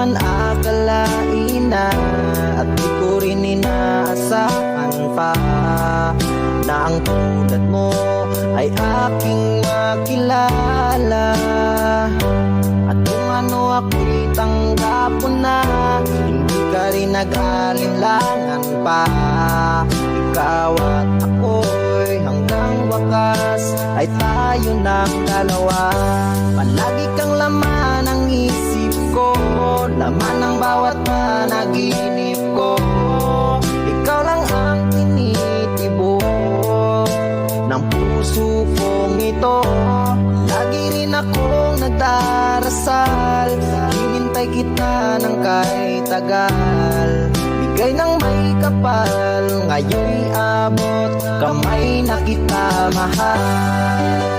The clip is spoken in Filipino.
man akalain na, at di ko rin inaasahan pa, na ang tulad mo ay aking makilala. At kung ano ako'y tanggap mo na, hindi ka rin nag-alinlangan pa. Ikaw at ako'y hanggang wakas ay tayo ng dalawa. Palagi kang laman ng isip ko, laman ng bawat panaginip ko. Ikaw lang ang tinitibok ng puso kong ito. Lagi rin akong nagdarasal, hinintay kita ng kahit tagal. Bigay ng may kapal, ngayon'y abot kamay na kita mahal.